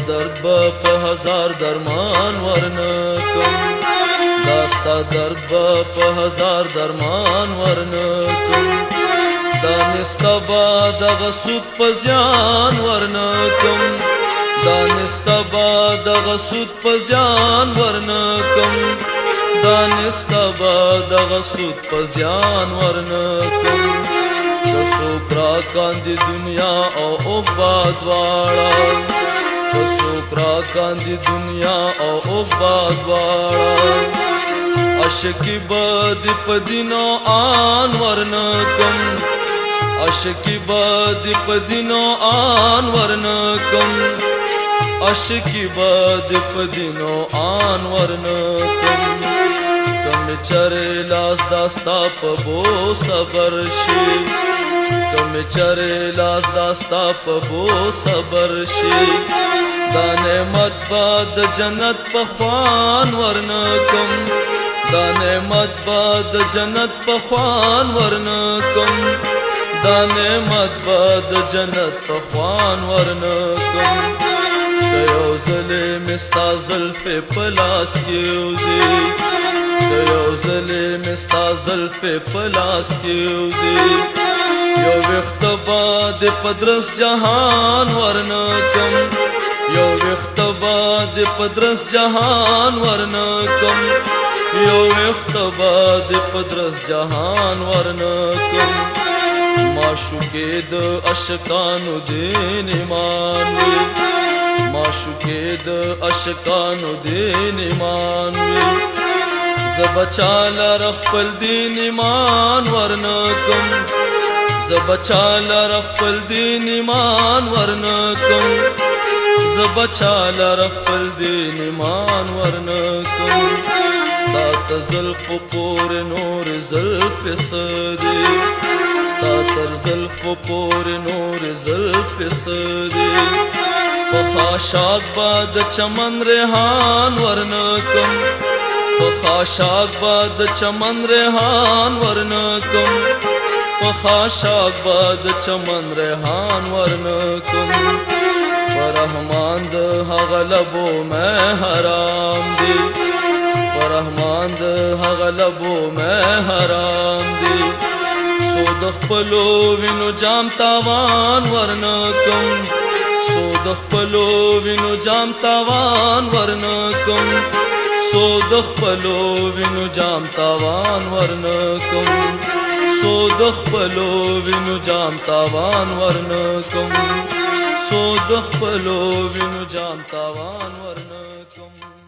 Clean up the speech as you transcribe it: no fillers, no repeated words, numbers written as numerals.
درد با په هزار درمان ورنکم داستا درد با په هزار درمان ورنکم دانستا با دغه سود په زیان ورنکم دانستا با دغه سود په زیان ورنکم دانستا با دغه سود په زیان ورنکم څوک را کاندي دنیا او عقبا دواړه څوک را کاندي دنیا او عقبا دواړه عاشقي بد په دینو آن ورنکم عاشقي بد په دینو آن ورنکم عاشقي بد په دینو آن ورنکم کم چرې لاس داستا په بو صبر شي کم چرې لاس داستا په بو صبر شي دا نعمت با د جنت په خوان ورنکم دا نعمت با د جنت په خوان ورنکم دا نعمت با د جنت په خوان ورنکم د یو ځلې مې ستا زلفې په لاس کې وځي د یو ځلې مې ستا زلفې په لاس کې وځي یو وخت با د پدرس جهان ورنکم یو وخت با د پدرس جهان ورنکم یو وخت با د پدرس جهان ورنکم معشوقې د عاشقانو دین ایمان وي معشوقې د عاشقانو دین ایمان وي زه بچا لر خپل دین ایمان ورنکم زه بچا لر خپل دین ایمان ورنکم زه بچا لر خپل دین ایمان ورنکم ستا ته زلفو پورې نور زلفې څه دي ستا تر زلفو پورې نور زلفې څه دي په خاشاک با د چمن ریحان ورنکم په خاشاک با د چمن ریحان ورنکم په خاشاک با د چمن ریحان ورنکم فرحمان د هغه لبو مې حرام دي فرحمان د هغه لبو مې حرام دي سو د خپلو وینو جام تاوان ورنکم سو د خپلو وینو جام تاوان ورنکم سو د خپلو وینو جام تاوان ورنکم سو د خپلو وینو جام تاوان ورنکم سو د خپلو وینو جام تاوان ورنکم